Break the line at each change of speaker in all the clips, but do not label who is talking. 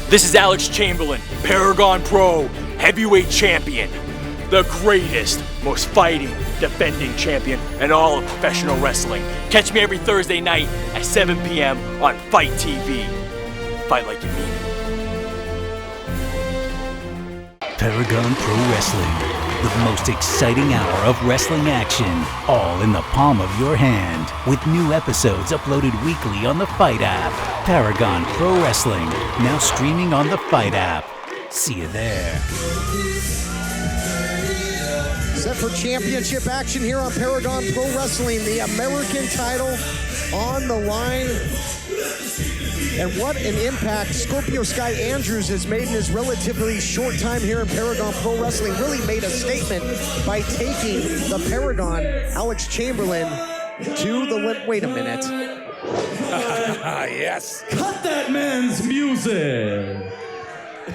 This is Alex Chamberlain, Paragon Pro Heavyweight Champion. The greatest, most fighting, defending champion in all of professional wrestling. Catch me every Thursday night at 7 p.m. on Fight TV. Fight like you mean it.
Paragon Pro Wrestling, the most exciting hour of wrestling action, all in the palm of your hand, with new episodes uploaded weekly on the Fight app. Paragon Pro Wrestling, now streaming on the Fight app. See you there.
Set for championship action here on Paragon Pro Wrestling. The American title on the line. And what an impact Scorpio Sky Andrews has made in his relatively short time here in Paragon Pro Wrestling. Really made a statement by taking the Paragon, Alex Chamberlain, to the limit. Wait a minute.
Yes.
Cut that man's music.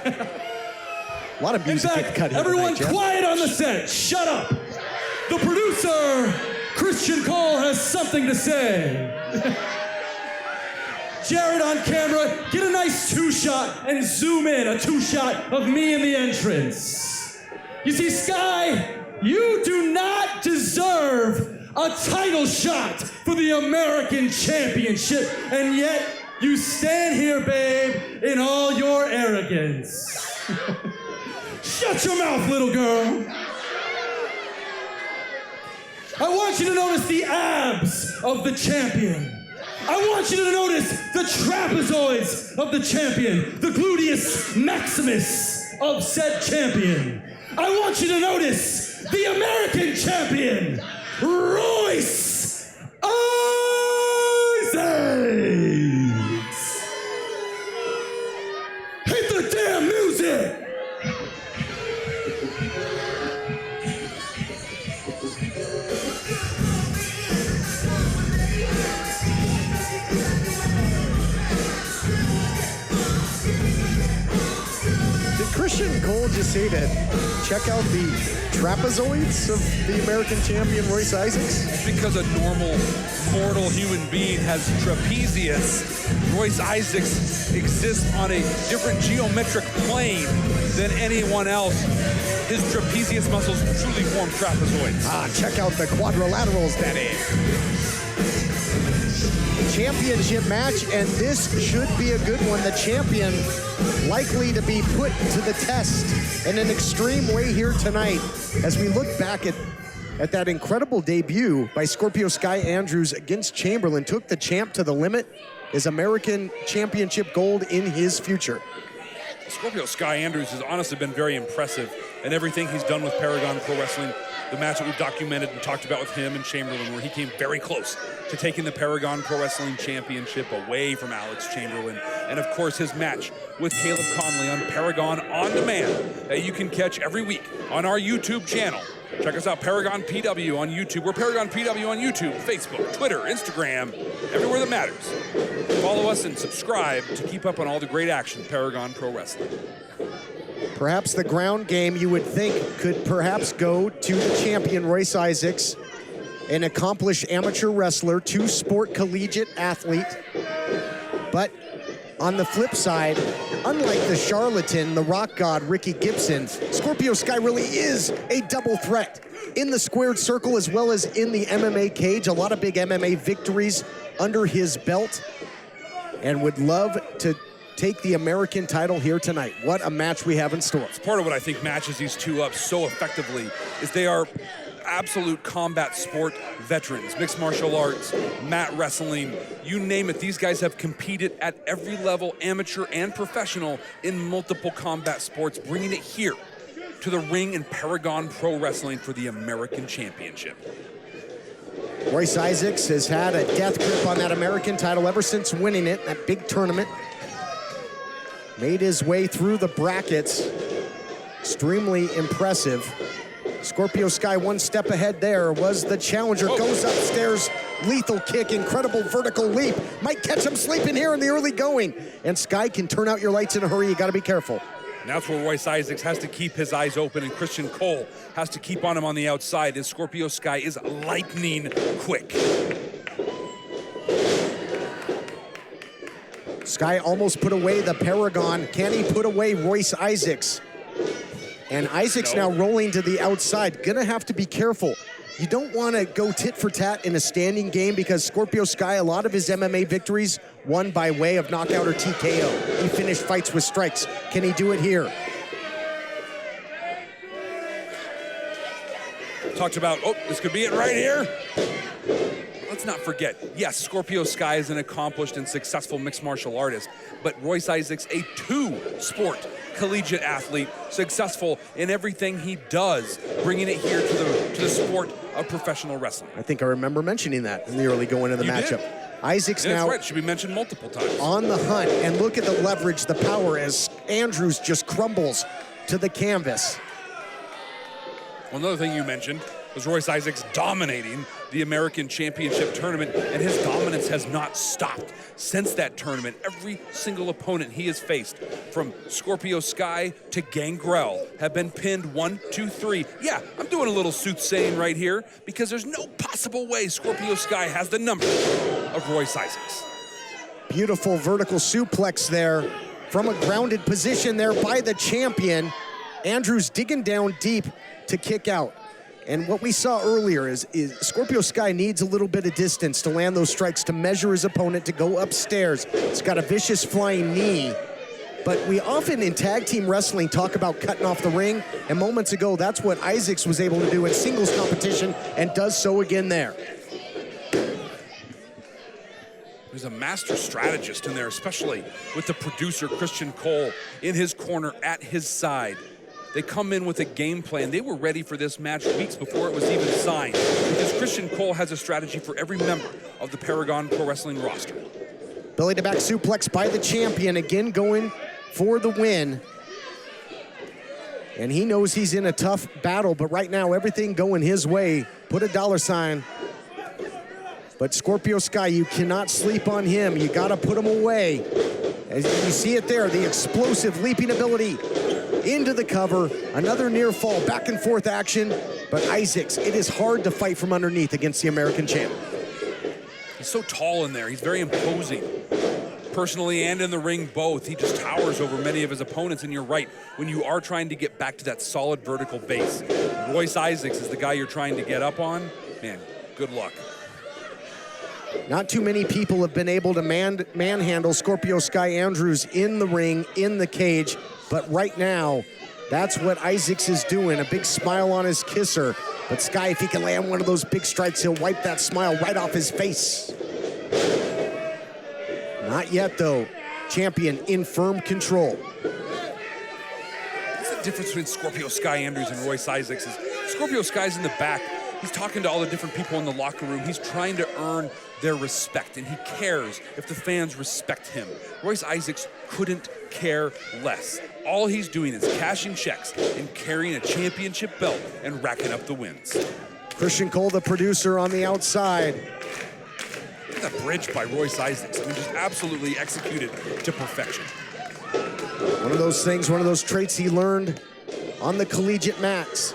A lot of music getting cut here.
Everyone
tonight,
quiet on the set. Shut up. The producer, Christian Cole, has something to say. Jared on camera, get a nice two-shot and zoom in, a two-shot of me in the entrance. You see, Sky, you do not deserve a title shot for the American Championship, and yet you stand here, babe, in all your arrogance. Shut your mouth, little girl. I want you to notice the abs of the champion. I want you to notice the trapezoids of the champion, the gluteus maximus of said champion. I want you to notice the American champion, Royce Isaacs. Hit the damn music.
Christian Cole just say to check out the trapezoids of the American champion Royce Isaacs?
Because a normal, mortal human being has trapezius, Royce Isaacs exists on a different geometric plane than anyone else. His trapezius muscles truly form trapezoids.
Check out the quadrilaterals, that is. Championship match, and this should be a good one. The champion likely to be put to the test in an extreme way here tonight as we look back at that incredible debut by Scorpio Sky Andrews against Chamberlain. Took the champ to the limit. His American Championship gold in his future.
Scorpio Sky Andrews has honestly been very impressive in everything he's done with Paragon Pro Wrestling. The match that we've documented and talked about with him and Chamberlain, where he came very close to taking the Paragon Pro Wrestling Championship away from Alex Chamberlain. And of course, his match with Caleb Conley on Paragon On Demand that you can catch every week on our YouTube channel. Check us out, Paragon PW on YouTube. We're Paragon PW on YouTube, Facebook, Twitter, Instagram, everywhere that matters. Follow us and subscribe to keep up on all the great action Paragon Pro Wrestling.
Perhaps the ground game, you would think, could perhaps go to the champion, Royce Isaacs, an accomplished amateur wrestler, two-sport collegiate athlete. But on the flip side, unlike the charlatan, the rock god, Ricky Gibson, Scorpio Sky really is a double threat in the squared circle as well as in the MMA cage. A lot of big MMA victories under his belt, and would love to take the American title here tonight. What a match we have in store.
It's part of what I think matches these two up so effectively is they are absolute combat sport veterans, mixed martial arts, mat wrestling, you name it. These guys have competed at every level, amateur and professional, in multiple combat sports, bringing it here to the ring in Paragon Pro Wrestling for the American Championship.
Royce Isaacs has had a death grip on that American title ever since winning it, that big tournament. Made his way through the brackets. Extremely impressive. Scorpio Sky one step ahead there, was the challenger. Goes upstairs, lethal kick, incredible vertical leap. Might catch him sleeping here in the early going. And Sky can turn out your lights in a hurry. You gotta be careful.
And that's where Royce Isaacs has to keep his eyes open, and Christian Cole has to keep on him on the outside, as Scorpio Sky is lightning quick.
Sky almost put away the Paragon. Can he put away Royce Isaacs? And Isaacs now rolling to the outside. Gonna have to be careful. You don't want to go tit for tat in a standing game because Scorpio Sky, a lot of his MMA victories won by way of knockout or TKO. He finished fights with strikes. Can he do it here?
Talked about, oh, this could be it right here. Let's not forget, yes, Scorpio Sky is an accomplished and successful mixed martial artist, but Royce Isaacs, a two-sport collegiate athlete, successful in everything he does, bringing it here to the sport of professional wrestling.
I think I remember mentioning that in the early going of the matchup.
Did.
Isaacs
yeah,
now
that's right. Should be mentioned multiple times.
On the hunt, and look at the leverage, the power as Andrews just crumbles to the canvas.
Well, another thing you mentioned was Royce Isaacs dominating the American Championship tournament, and his dominance has not stopped since that tournament. Every single opponent he has faced, from Scorpio Sky to Gangrel, have been pinned 1, 2, 3. Yeah, I'm doing a little soothsaying right here because there's no possible way Scorpio Sky has the number of Royce Isaacs.
Beautiful vertical suplex there from a grounded position there by the champion. Andrews digging down deep to kick out. And what we saw earlier is Scorpio Sky needs a little bit of distance to land those strikes, to measure his opponent, to go upstairs. It's got a vicious flying knee. But we often in tag team wrestling talk about cutting off the ring, and moments ago, that's what Isaacs was able to do in singles competition and does so again there.
There's a master strategist in there, especially with the producer, Christian Cole, in his corner at his side. They come in with a game plan. They were ready for this match weeks before it was even signed, because Christian Cole has a strategy for every member of the Paragon Pro Wrestling roster.
Belly to back suplex by the champion, again going for the win. And he knows he's in a tough battle, but right now everything going his way. Put a dollar sign. But Scorpio Sky, you cannot sleep on him. You gotta put him away. As you see it there, the explosive leaping ability into the cover, another near fall, back and forth action. But Isaacs, it is hard to fight from underneath against the American champ.
He's so tall in there, he's very imposing. Personally and in the ring both, he just towers over many of his opponents, and you're right, when you are trying to get back to that solid vertical base, Royce Isaacs is the guy you're trying to get up on. Man, good luck.
Not too many people have been able to manhandle Scorpio Sky Andrews in the ring, in the cage, but right now, that's what Isaacs is doing. A big smile on his kisser. But Sky, if he can land one of those big strikes, he'll wipe that smile right off his face. Not yet, though. Champion in firm control.
What's the difference between Scorpio Sky Andrews and Royce Isaacs? Is Scorpio Sky's in the back. He's talking to all the different people in the locker room. He's trying to earn their respect, and he cares if the fans respect him. Royce Isaacs couldn't care less. All he's doing is cashing checks and carrying a championship belt and racking up the wins.
Christian Cole, the producer, on the outside.
Look at that bridge by Royce Isaacs. I mean, just absolutely executed to perfection.
One of those things, one of those traits he learned on the collegiate mats.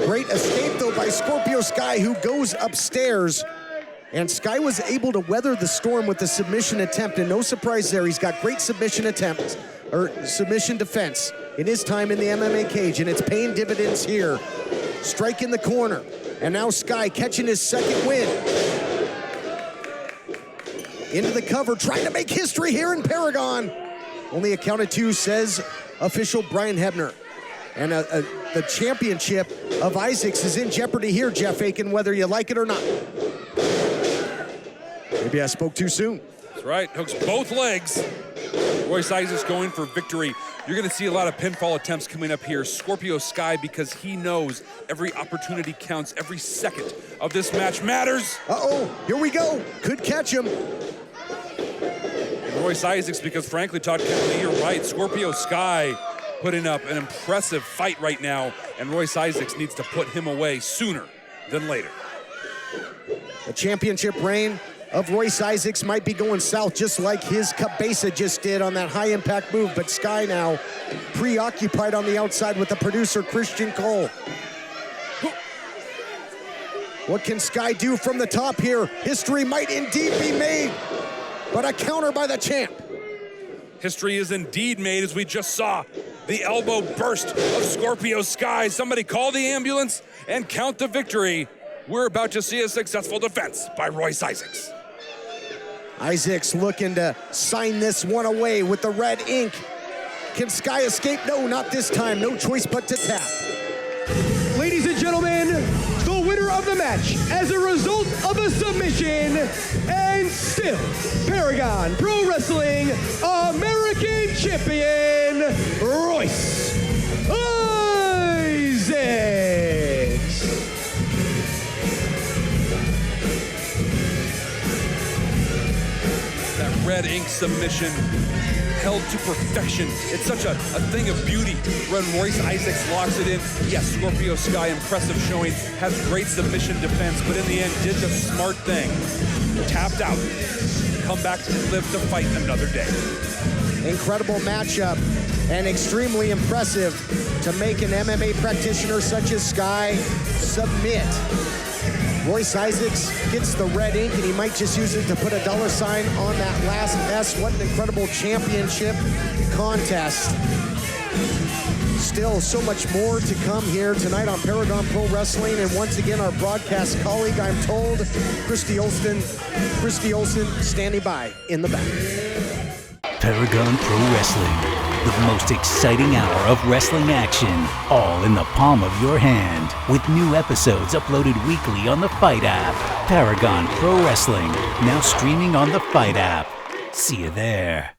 Great escape, though, by Scorpio Sky, who goes upstairs. And Sky was able to weather the storm with the submission attempt, and no surprise there, he's got great submission attempts, or submission defense in his time in the MMA cage, and it's paying dividends here. Strike in the corner, and now Sky catching his second win. Into the cover, trying to make history here in Paragon. Only a count of 2, says official Brian Hebner. And the championship of Isaacs is in jeopardy here, Jeff Aiken, whether you like it or not. Maybe I spoke too soon.
That's right, hooks both legs. Royce Isaacs going for victory. You're gonna see a lot of pinfall attempts coming up here. Scorpio Sky, because he knows every opportunity counts, every second of this match matters.
Uh-oh, here we go. Could catch him.
And Royce Isaacs, because frankly, Todd Kennedy, you're right. Scorpio Sky putting up an impressive fight right now, and Royce Isaacs needs to put him away sooner than later.
The championship reign of Royce Isaacs might be going south, just like his Cabeza just did on that high-impact move, but Sky now preoccupied on the outside with the producer, Christian Cole. What can Sky do from the top here? History might indeed be made, but a counter by the champ.
History is indeed made, as we just saw the elbow burst of Scorpio Sky. Somebody call the ambulance and count the victory. We're about to see a successful defense by Royce Isaacs.
Isaacs looking to sign this one away with the red ink. Can Sky escape? No, not this time. No choice but to tap.
Ladies and gentlemen, the winner of the match as a result of a submission and still Paragon Pro Wrestling American Champion, Royce Isaacs.
That red ink submission held to perfection. It's such a thing of beauty when Royce Isaacs locks it in. Yes, Scorpio Sky, impressive showing, has great submission defense, but in the end did the smart thing. Tapped out, come back and live to fight another day.
Incredible matchup and extremely impressive to make an MMA practitioner such as Sky submit. Royce Isaacs gets the red ink, and he might just use it to put a dollar sign on that last S. What an incredible championship contest. Still so much more to come here tonight on Paragon Pro Wrestling. And once again, our broadcast colleague, I'm told, Christy Olsen standing by in the back.
Paragon Pro Wrestling, the most exciting hour of wrestling action, all in the palm of your hand, with new episodes uploaded weekly on the Fight app. Paragon Pro Wrestling, now streaming on the Fight app. See you there.